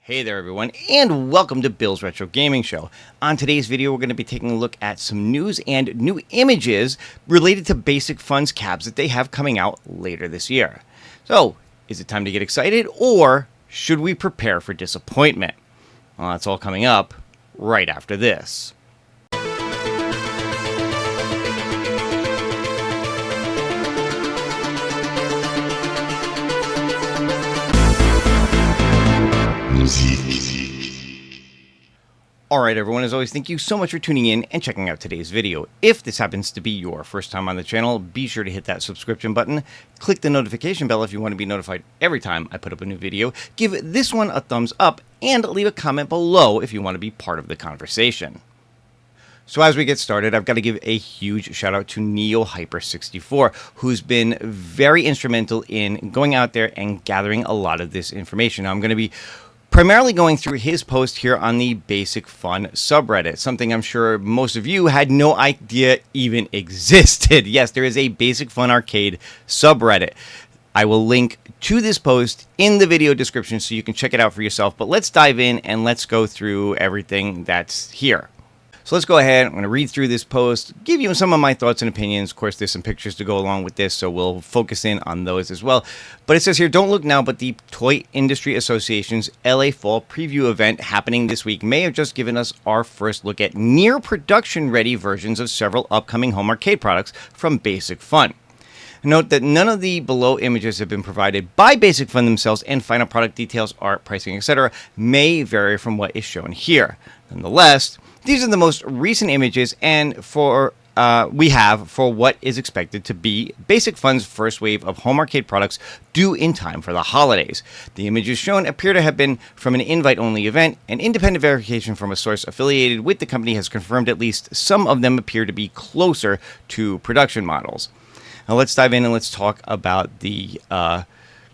Hey there everyone, and welcome to Bill's Retro Gaming Show. On today's video, we're going to be taking a look at some news and new images related to Basic Fun's cabs that they have coming out later this year. So, is it time to get excited, or should we prepare for disappointment? Well, that's all coming up right after this. Alright everyone, as always, thank you so much for tuning in and checking out today's video. If this happens to be your first time on the channel, be sure to hit that subscription button, click the notification bell if you want to be notified every time I put up a new video, give this one a thumbs up, and leave a comment below if you want to be part of the conversation. So as we get started, I've got to give a huge shout out to NeoHyper64, who's been very instrumental in going out there and gathering a lot of this information. Now, I'm going to be primarily going through his post here on the Basic Fun subreddit, something I'm sure most of you had no idea even existed. Yes, there is a Basic Fun Arcade subreddit. I will link to this post in the video description so you can check it out for yourself, but let's dive in and let's go through everything that's here. So let's go ahead. I'm going to read through this post, give you some of my thoughts and opinions. Of course, there's some pictures to go along with this, so we'll focus in on those as well. But it says here, don't look now, but the Toy Industry Association's LA Fall Preview event happening this week may have just given us our first look at near production-ready versions of several upcoming home arcade products from Basic Fun. Note that none of the below images have been provided by Basic Fun themselves, and final product details, art, pricing, etc. may vary from what is shown here. Nonetheless, these are the most recent images and we have for what is expected to be Basic Fun's first wave of home arcade products due in time for the holidays. The images shown appear to have been from an invite-only event, and independent verification from a source affiliated with the company has confirmed at least some of them appear to be closer to production models. Now let's dive in and let's talk about the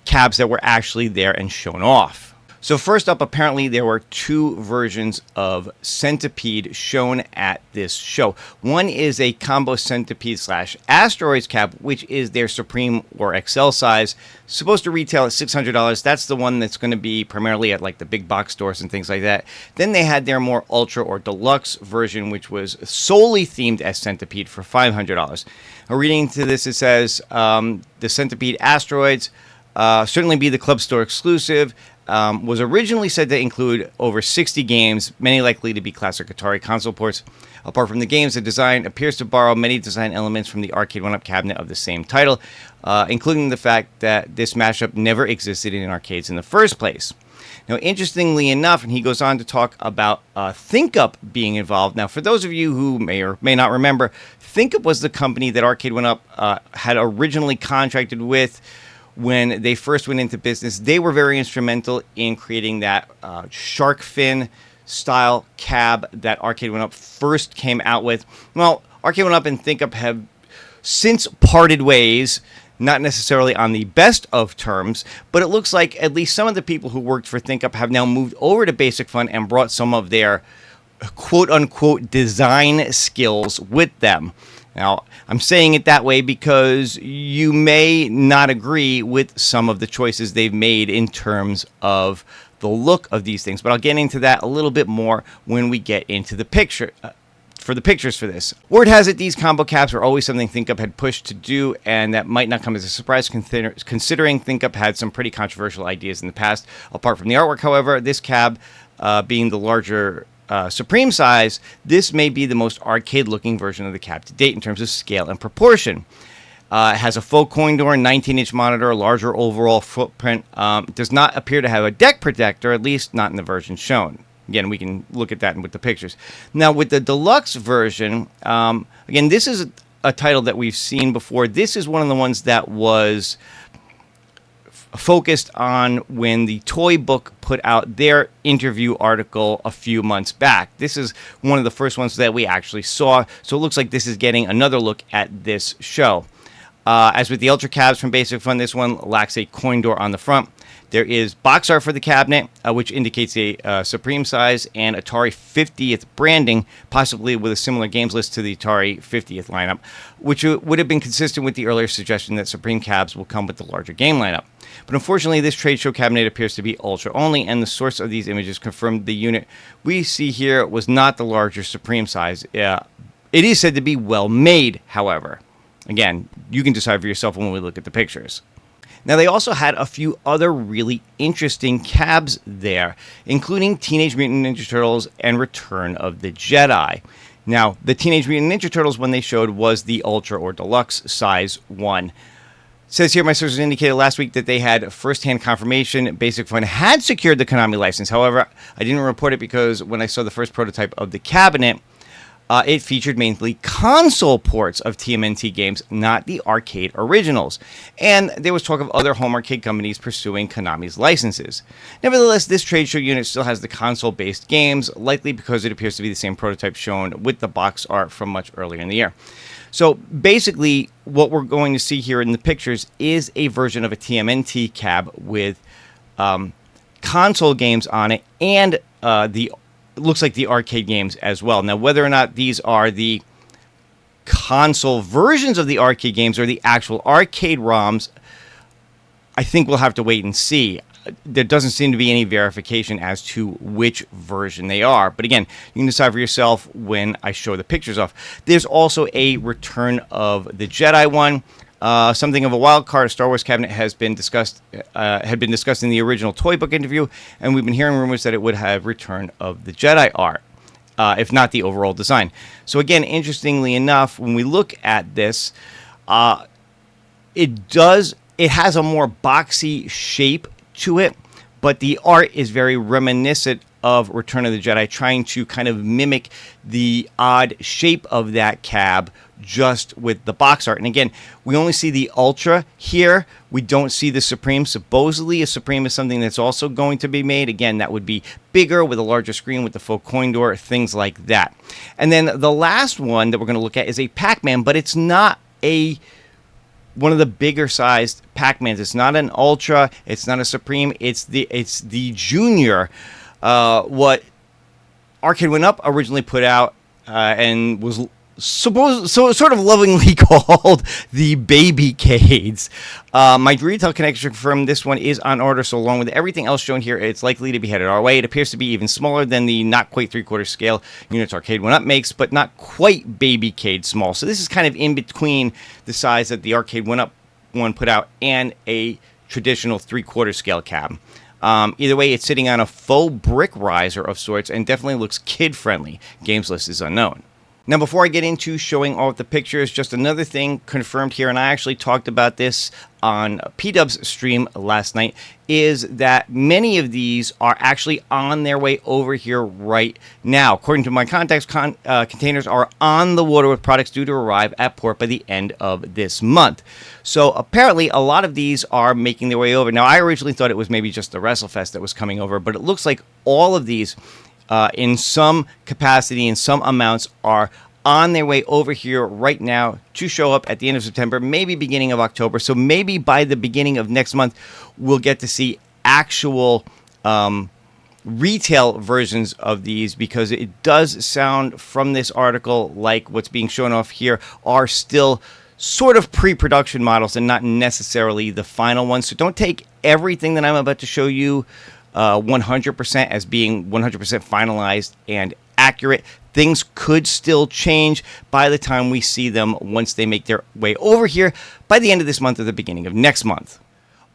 cabs that were actually there and shown off. So first up, apparently there were two versions of Centipede shown at this show. One is a combo Centipede / Asteroids cab, which is their Supreme or XL size, supposed to retail at $600. That's the one that's going to be primarily at like the big box stores and things like that. Then they had their more Ultra or Deluxe version, which was solely themed as Centipede for $500. Now, reading to this, it says the Centipede Asteroids certainly be the club store exclusive. Was originally said to include over 60 games, many likely to be classic Atari console ports. Apart from the games, the design appears to borrow many design elements from the Arcade 1-Up cabinet of the same title, including the fact that this mashup never existed in arcades in the first place. Now, interestingly enough, and he goes on to talk about ThinkUp being involved. Now, for those of you who may or may not remember, ThinkUp was the company that Arcade 1-Up had originally contracted with when they first went into business. They were very instrumental in creating that shark fin style cab that Arcade 1-Up first came out with. Well, Arcade 1-Up and ThinkUp have since parted ways, not necessarily on the best of terms, but it looks like at least some of the people who worked for ThinkUp have now moved over to Basic Fun and brought some of their quote-unquote design skills with them. Now, I'm saying it that way because you may not agree with some of the choices they've made in terms of the look of these things, but I'll get into that a little bit more when we get into the pictures for this. Word has it these combo cabs were always something ThinkUp had pushed to do, and that might not come as a surprise considering ThinkUp had some pretty controversial ideas in the past. Apart from the artwork, however, this cab being the larger Supreme size, this may be the most arcade-looking version of the cab to date in terms of scale and proportion. It has a faux coin door, 19-inch monitor, larger overall footprint. Does not appear to have a deck protector, at least not in the version shown. Again, we can look at that with the pictures. Now, with the deluxe version, again, this is a title that we've seen before. This is one of the ones that was focused on when the Toy Book put out their interview article a few months back. This is one of the first ones that we actually saw, so it looks like this is getting another look at this show. As with the Ultra cabs from Basic Fun, this one lacks a coin door on the front. There is box art for the cabinet, which indicates a Supreme size and Atari 50th branding, possibly with a similar games list to the Atari 50th lineup, which would have been consistent with the earlier suggestion that Supreme cabs will come with the larger game lineup. But unfortunately, this trade show cabinet appears to be Ultra only, and the source of these images confirmed the unit we see here was not the larger Supreme size. It is said to be well made, however. Again, you can decide for yourself when we look at the pictures. Now, they also had a few other really interesting cabs there, including Teenage Mutant Ninja Turtles and Return of the Jedi. Now, the Teenage Mutant Ninja Turtles one they showed was the Ultra or Deluxe size one. It says here, my sources indicated last week that they had first-hand confirmation Basic Fun had secured the Konami license. However, I didn't report it because when I saw the first prototype of the cabinet, it featured mainly console ports of TMNT games, not the arcade originals. And there was talk of other home arcade companies pursuing Konami's licenses. Nevertheless, this trade show unit still has the console-based games, likely because it appears to be the same prototype shown with the box art from much earlier in the year. So basically, what we're going to see here in the pictures is a version of a TMNT cab with console games on it and looks like the arcade games as well. Now, whether or not these are the console versions of the arcade games or the actual arcade ROMs, I think we'll have to wait and see. There doesn't seem to be any verification as to which version they are. But again, you can decide for yourself when I show the pictures off. There's also a Return of the Jedi one. Something of a wild card, a Star Wars cabinet had been discussed in the original Toy Book interview, and we've been hearing rumors that it would have Return of the Jedi art, if not the overall design. So again, interestingly enough, when we look at this, it has a more boxy shape to it, but the art is very reminiscent of Return of the Jedi, trying to kind of mimic the odd shape of that cab just with the box art. And again, we only see the Ultra here. We don't see the Supreme. Supposedly, a Supreme is something that's also going to be made. Again, that would be bigger with a larger screen with the faux coin door, things like that. And then the last one that we're going to look at is a Pac-Man, but it's not one of the bigger sized Pac-Mans. It's not an Ultra. It's not a Supreme. It's the Junior. What Arcade Went Up originally put out and was sort of lovingly called the Baby Cades. My retail connection confirmed this one is on order, so along with everything else shown here, it's likely to be headed our way. It appears to be even smaller than the not quite 3/4 scale units Arcade Went Up makes, but not quite Baby Cade small. So this is kind of in between the size that the Arcade Went Up one put out and a traditional 3/4 scale cab. Either way, it's sitting on a faux brick riser of sorts and definitely looks kid-friendly. Games list is unknown. Now, before I get into showing all of the pictures, just another thing confirmed here, and I actually talked about this on P-Dub's stream last night, is that many of these are actually on their way over here right now. According to my contacts, containers are on the water with products due to arrive at port by the end of this month. So apparently a lot of these are making their way over. Now, I originally thought it was maybe just the WrestleFest that was coming over, but it looks like all of these in some capacity, in some amounts, are on their way over here right now to show up at the end of September, maybe beginning of October. So maybe by the beginning of next month, we'll get to see actual retail versions of these, because it does sound from this article like what's being shown off here are still sort of pre-production models and not necessarily the final ones. So don't take everything that I'm about to show you 100% as being 100% finalized and accurate. Things could still change by the time we see them once they make their way over here by the end of this month or the beginning of next month.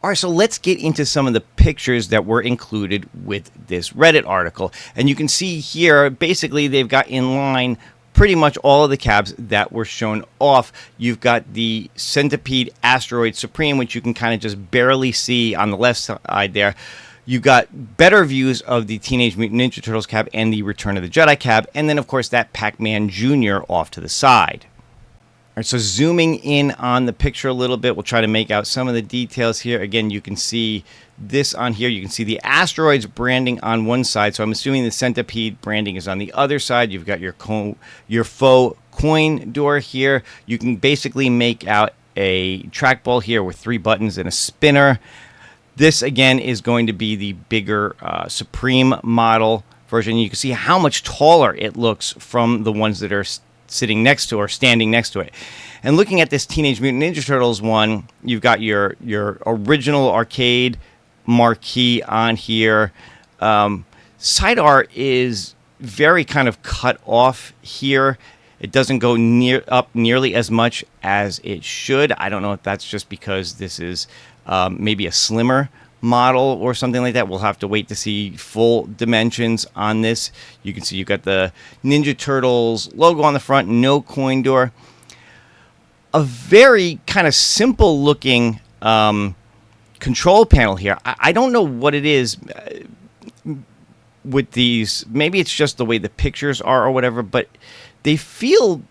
All right, so let's get into some of the pictures that were included with this Reddit article. And you can see here, basically, they've got in line pretty much all of the cabs that were shown off. You've got the Centipede Asteroid Supreme, which you can kind of just barely see on the left side there. You've got better views of the Teenage Mutant Ninja Turtles cab and the Return of the Jedi cab, and then, of course, that Pac-Man Jr. off to the side. All right, so zooming in on the picture a little bit, we'll try to make out some of the details here. Again, you can see this on here. You can see the Asteroids branding on one side, so I'm assuming the Centipede branding is on the other side. You've got your faux coin door here. You can basically make out a trackball here with 3 buttons and a spinner. This again is going to be the bigger Supreme model version. You can see how much taller it looks from the ones that are sitting next to or standing next to it. And looking at this Teenage Mutant Ninja Turtles one, you've got your original arcade marquee on here. Side art is very kind of cut off here. It doesn't go up nearly as much as it should. I don't know if that's just because this is maybe a slimmer model or something like that. We'll have to wait to see full dimensions on this. You can see you've got the Ninja Turtles logo on the front, no coin door. A very kind of simple looking control panel here. I don't know what it is with these. Maybe it's just the way the pictures are or whatever, but they feel,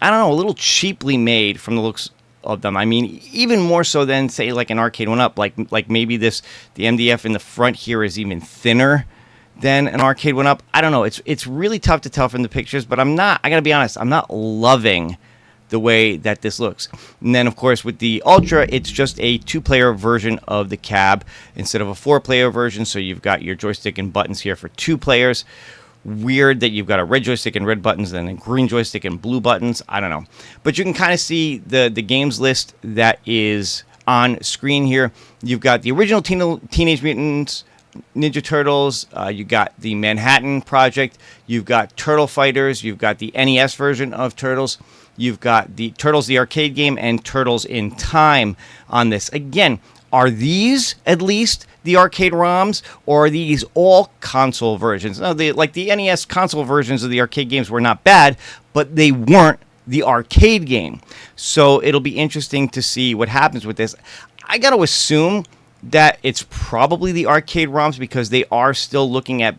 I don't know, a little cheaply made from the looks of them. I mean, even more so than, say, like an arcade one up. Like maybe the MDF in the front here is even thinner than an arcade one up. I don't know. It's really tough to tell from the pictures, but I gotta be honest, I'm not loving the way that this looks. And then, of course, with the Ultra, it's just a 2-player version of the cab instead of a 4-player version. So you've got your joystick and buttons here for 2 players. Weird that you've got a red joystick and red buttons and a green joystick and blue buttons. I don't know. But you can kind of see the games list that is on screen here. You've got the original Teenage Mutant Ninja Turtles. You got the Manhattan Project. You've got Turtle Fighters. You've got the NES version of Turtles. You've got the Turtles, the arcade game, and Turtles in Time on this. Again, are these at least the arcade ROMs, or are these all console versions? No, like the NES console versions of the arcade games were not bad, but they weren't the arcade game. So it'll be interesting to see what happens with this. I got to assume that it's probably the arcade ROMs because they are still looking at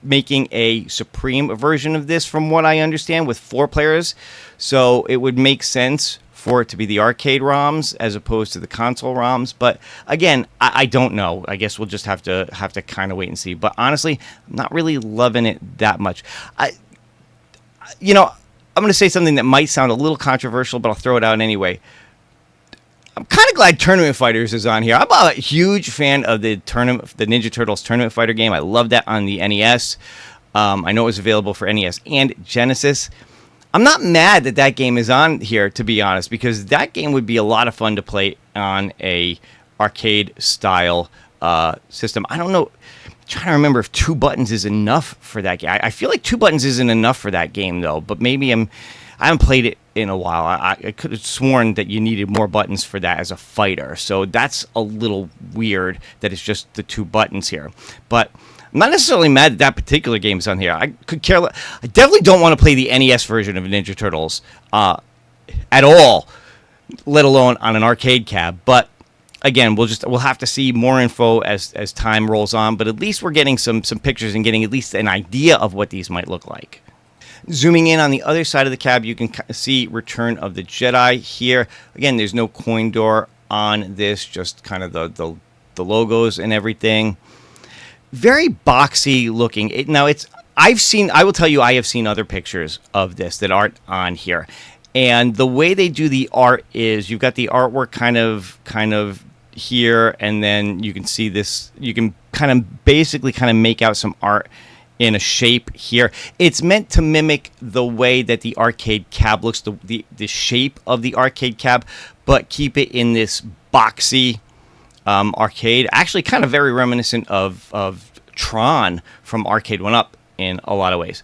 making a Supreme version of this, from what I understand, with 4 players. So it would make sense for it to be the arcade ROMs as opposed to the console ROMs. But again, I don't know. I guess we'll just have to kind of wait and see. But honestly, I'm not really loving it that much. I'm going to say something that might sound a little controversial, but I'll throw it out anyway. I'm kind of glad Tournament Fighters is on here. I'm a huge fan of the Ninja Turtles Tournament Fighter game. I love that on the NES. I know it was available for NES and Genesis. I'm not mad that that game is on here, to be honest, because that game would be a lot of fun to play on a arcade style system. I don't know. I'm trying to remember if 2 buttons is enough for that game. I feel like 2 buttons isn't enough for that game, though. But maybe I haven't played it in a while. I could have sworn that you needed more buttons for that as a fighter. So that's a little weird that it's just the 2 buttons here. But I'm not necessarily mad that that particular game's on here. I could care less. I definitely don't want to play the NES version of Ninja Turtles at all, let alone on an arcade cab. But again, we'll have to see more info as time rolls on. But at least we're getting some pictures and getting at least an idea of what these might look like. Zooming in on the other side of the cab, you can see Return of the Jedi here. Again, there's no coin door on this, just kind of the logos and everything. Very boxy looking. I will tell you, I have seen other pictures of this that aren't on here. And the way they do the art is you've got the artwork kind of here, and then you can see this. You can basically make out some art in a shape here. It's meant to mimic the way that the arcade cab looks, the shape of the arcade cab, but keep it in this boxy arcade. Actually, kind of very reminiscent of Tron from Arcade 1-Up in a lot of ways.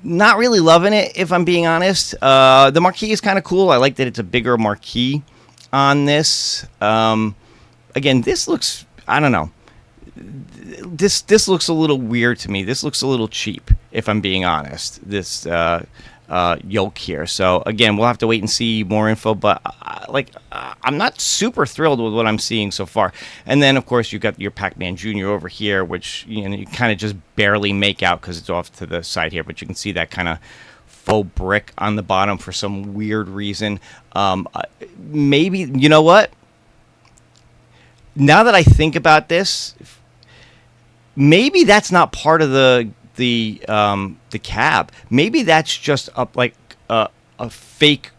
Not really loving it, if I'm being honest. The marquee is kind of cool. I like that it's a bigger marquee on this. Again, this looks, I don't know. This looks a little weird to me. This looks a little cheap, if I'm being honest, this yoke here. So again, we'll have to wait and see more info, but I'm not super thrilled with what I'm seeing so far. And then of course you've got your Pac-Man Jr. over here, which you kind of just barely make out because it's off to the side here, but you can see that kind of faux brick on the bottom for some weird reason. Maybe, you know what? Now that I think about this, maybe that's not part of the cab. Maybe that's just a fake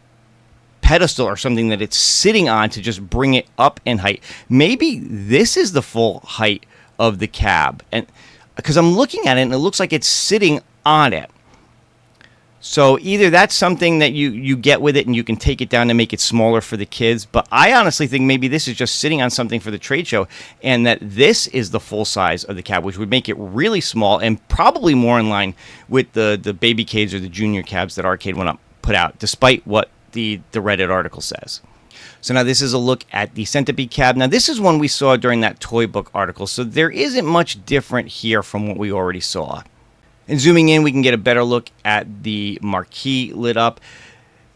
pedestal or something that it's sitting on to just bring it up in height. Maybe this is the full height of the cab, and because I'm looking at it and it looks like it's sitting on it. So either that's something that you get with it and you can take it down to make it smaller for the kids, but I honestly think maybe this is just sitting on something for the trade show, and that this is the full size of the cab, which would make it really small and probably more in line with the baby cabs or the junior cabs that Arcade went up put out, despite what the Reddit article says. So now this is a look at the Centipede cab. Now this is one we saw during that toy book article, so there isn't much different here from what we already saw. And zooming in, we can get a better look at the marquee lit up.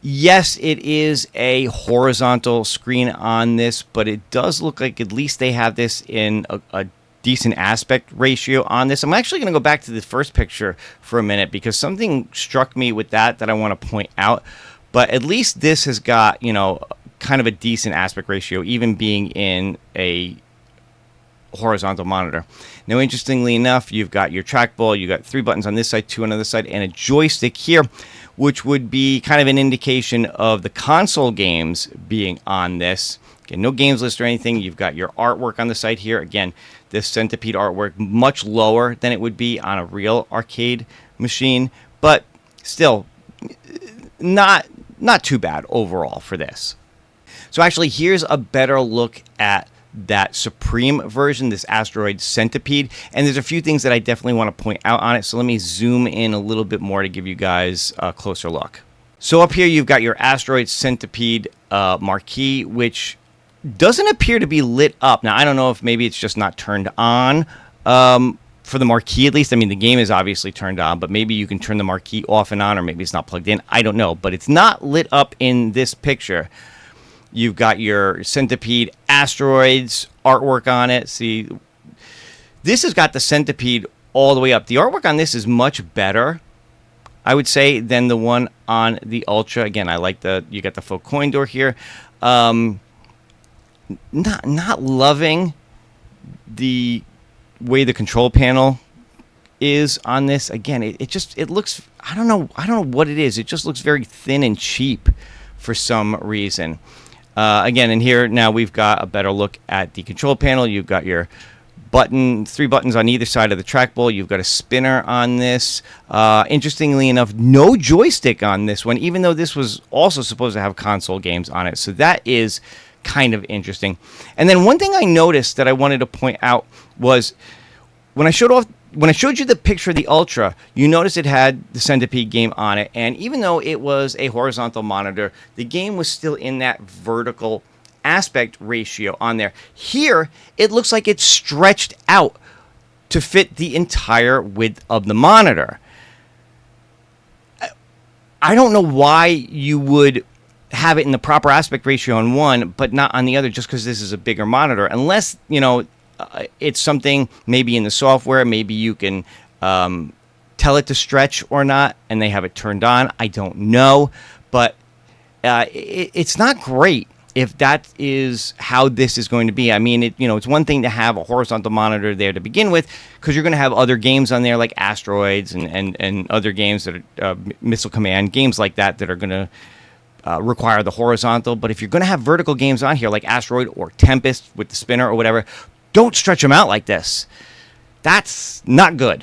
Yes, it is a horizontal screen on this, but it does look like at least they have this in a decent aspect ratio on this. I'm actually going to go back to the first picture for a minute because something struck me with that I want to point out. But at least this has got, you know, kind of a decent aspect ratio, even being in a horizontal monitor. Now, interestingly enough, you've got your trackball, you got 3 buttons on this side, 2 on the other side, and a joystick here, which would be kind of an indication of the console games being on this. Again, no games list or anything. You've got your artwork on the side here. Again, this Centipede artwork much lower than it would be on a real arcade machine, but still not too bad overall for this. So actually, here's a better look at that Supreme version, this Asteroid Centipede, and there's a few things that I definitely want to point out on it, so let me zoom in a little bit more to give you guys a closer look. So up here you've got your Asteroid Centipede marquee, which doesn't appear to be lit up. Now I don't know if maybe it's just not turned on for the marquee, at least. I mean, the game is obviously turned on, but maybe you can turn the marquee off and on, or maybe it's not plugged in. I don't know, but it's not lit up in this picture. You've got your Centipede asteroids artwork on it. See, this has got the Centipede all the way up. The artwork on this is much better, I would say, than the one on the Ultra. Again, I like you got the faux coin door here. Not loving the way the control panel is on this. Again, it looks, I don't know what it is. It just looks very thin and cheap for some reason. Again, and here now we've got a better look at the control panel. You've got your 3 buttons on either side of the trackball. You've got a spinner on this. Interestingly enough, no joystick on this one, even though this was also supposed to have console games on it. So that is kind of interesting. And then one thing I noticed that I wanted to point out was when I showed you the picture of the Ultra, you notice it had the Centipede game on it, and even though it was a horizontal monitor, the game was still in that vertical aspect ratio on there. Here, it looks like it's stretched out to fit the entire width of the monitor. I don't know why you would have it in the proper aspect ratio on one, but not on the other, just because this is a bigger monitor, unless, you know, it's something maybe in the software, maybe you can tell it to stretch or not, and they have it turned on. I don't know, but it's not great if that is how this is going to be. I mean, it's one thing to have a horizontal monitor there to begin with, because you're going to have other games on there like Asteroids and other games that are Missile Command, games like that are going to require the horizontal. But if you're going to have vertical games on here like Asteroid or Tempest with the spinner or whatever, don't stretch them out like this. That's not good.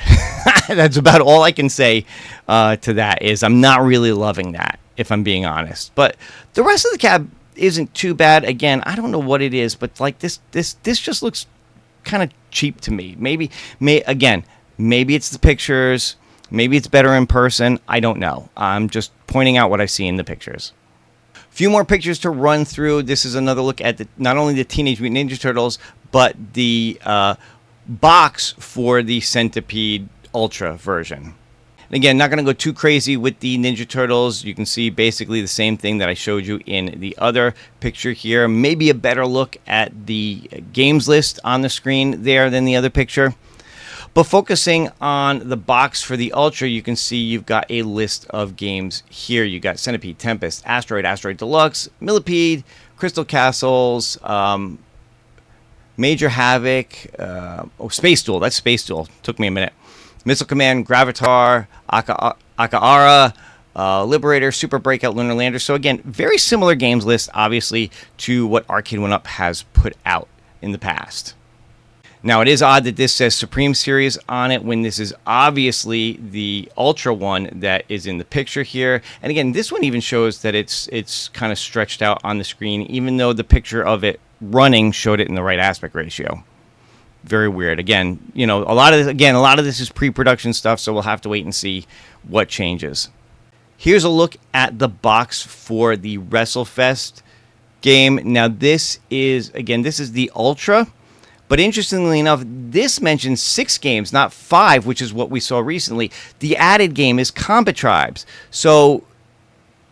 That's about all I can say to that. Is I'm not really loving that, if I'm being honest. But the rest of the cab isn't too bad. Again, I don't know what it is, but like this just looks kind of cheap to me. Maybe it's the pictures. Maybe it's better in person. I don't know. I'm just pointing out what I see in the pictures. Few more pictures to run through. This is another look at not only the Teenage Mutant Ninja Turtles, but the box for the Centipede Ultra version. And again, not going to go too crazy with the Ninja Turtles. You can see basically the same thing that I showed you in the other picture here. Maybe a better look at the games list on the screen there than the other picture. But focusing on the box for the Ultra, you can see you've got a list of games here. You got Centipede, Tempest, Asteroid, Asteroid Deluxe, Millipede, Crystal Castles, Major Havoc, Space Duel. That's Space Duel. Took me a minute. Missile Command, Gravatar, Akaara, Liberator, Super Breakout, Lunar Lander. So again, very similar games list, obviously, to what Arcade 1-Up has put out in the past. Now, it is odd that this says Supreme Series on it when this is obviously the Ultra one that is in the picture here. And again, this one even shows that it's kind of stretched out on the screen, even though the picture of it running showed it in the right aspect ratio. Very weird. Again, you know, a lot of this is pre-production stuff, so we'll have to wait and see what changes. Here's a look at the box for the WrestleFest game. Now, this is the Ultra. But interestingly enough, this mentions 6 games, not 5, which is what we saw recently. The added game is Combat Tribes. So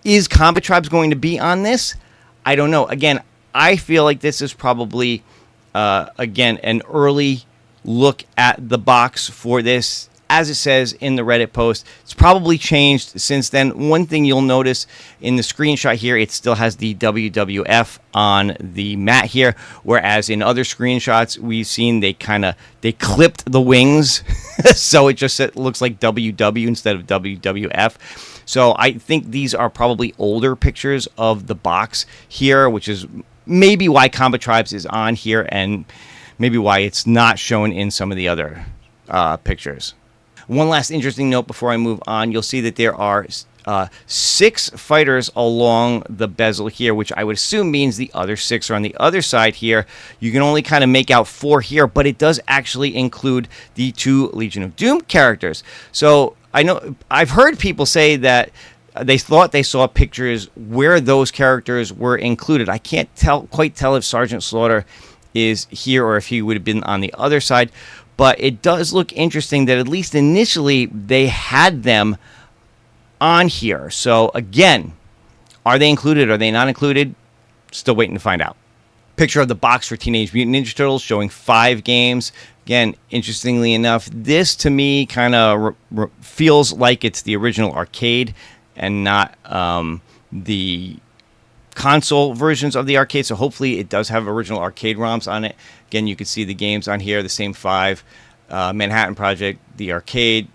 is Combat Tribes going to be on this? I don't know. Again, I feel like this is probably, again, an early look at the box for this. As it says in the Reddit post, it's probably changed since then. One thing you'll notice in the screenshot here, it still has the WWF on the mat here, whereas in other screenshots we've seen they clipped the wings, so it just looks like WW instead of WWF. So I think these are probably older pictures of the box here, which is maybe why Combat Tribes is on here and maybe why it's not shown in some of the other pictures. One last interesting note before I move on, you'll see that there are 6 fighters along the bezel here, which I would assume means the other 6 are on the other side here. You can only kind of make out 4 here, but it does actually include the 2 Legion of Doom characters. So I know I've heard people say that they thought they saw pictures where those characters were included. I can't quite tell if Sergeant Slaughter is here or if he would have been on the other side. But it does look interesting that at least initially they had them on here. So again, are they included? Are they not included? Still waiting to find out. Picture of the box for Teenage Mutant Ninja Turtles showing 5 games. Again, interestingly enough, this to me kind of feels like it's the original arcade and not the console versions of the arcade. So hopefully it does have original arcade ROMs on it. Again, you can see the games on here, the same 5. Manhattan Project, the arcade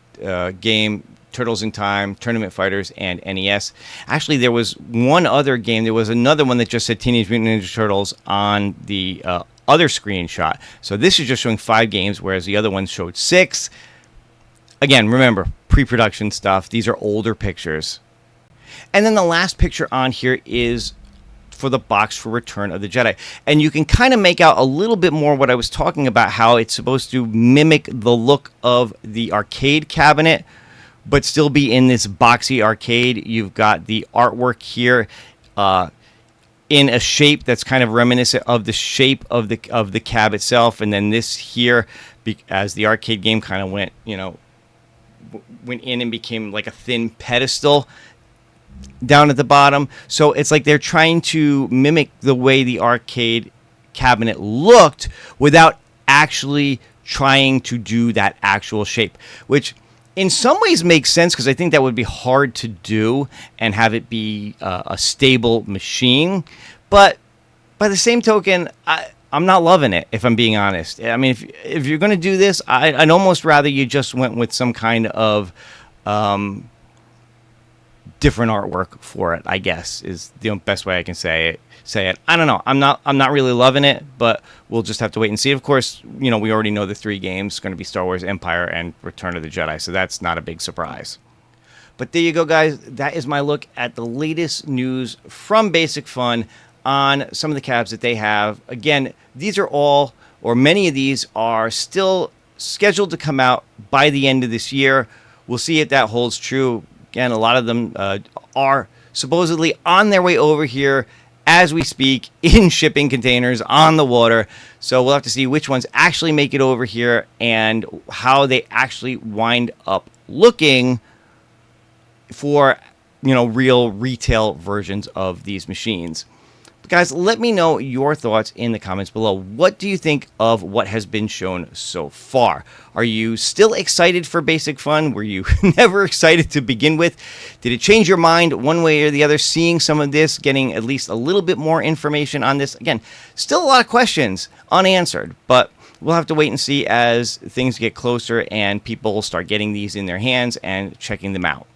game, Turtles in Time, Tournament Fighters, and NES. Actually, there was one other game. There was another one that just said Teenage Mutant Ninja Turtles on the other screenshot. So this is just showing 5 games, whereas the other one showed 6. Again, remember, pre-production stuff. These are older pictures. And then the last picture on here is for the box for Return of the Jedi. And you can kind of make out a little bit more what I was talking about, how it's supposed to mimic the look of the arcade cabinet, but still be in this boxy arcade. You've got the artwork here in a shape that's kind of reminiscent of the shape of the cab itself. And then this here, as the arcade game kind of went in and became like a thin pedestal down at the bottom. So it's like they're trying to mimic the way the arcade cabinet looked without actually trying to do that actual shape, which in some ways makes sense because I think that would be hard to do and have it be a stable machine. But by the same token, I'm not loving it, if I'm being honest. I mean, if you're going to do this, I'd almost rather you just went with some kind of different artwork for it, I guess, is the best way I can say it. I don't know. I'm not really loving it, but we'll just have to wait and see. Of course, we already know the 3 games going to be Star Wars, Empire, and Return of the Jedi, so that's not a big surprise. But there you go, guys. That is my look at the latest news from Basic Fun on some of the cabs that they have. Again, these are all, or many of these are still scheduled to come out by the end of this year. We'll see if that holds true. Again, a lot of them are supposedly on their way over here as we speak in shipping containers on the water. So we'll have to see which ones actually make it over here and how they actually wind up looking for, real retail versions of these machines. But guys, let me know your thoughts in the comments below. What do you think of what has been shown so far? Are you still excited for Basic Fun? Were you never excited to begin with? Did it change your mind one way or the other, seeing some of this, getting at least a little bit more information on this? Again, still a lot of questions unanswered, but we'll have to wait and see as things get closer and people start getting these in their hands and checking them out.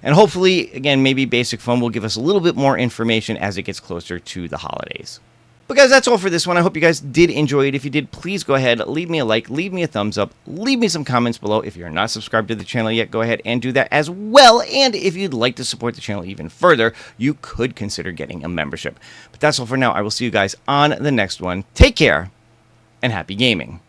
And hopefully, again, maybe Basic Fun will give us a little bit more information as it gets closer to the holidays. But guys, that's all for this one. I hope you guys did enjoy it. If you did, please go ahead, leave me a like, leave me a thumbs up, leave me some comments below. If you're not subscribed to the channel yet, go ahead and do that as well. And if you'd like to support the channel even further, you could consider getting a membership. But that's all for now. I will see you guys on the next one. Take care and happy gaming.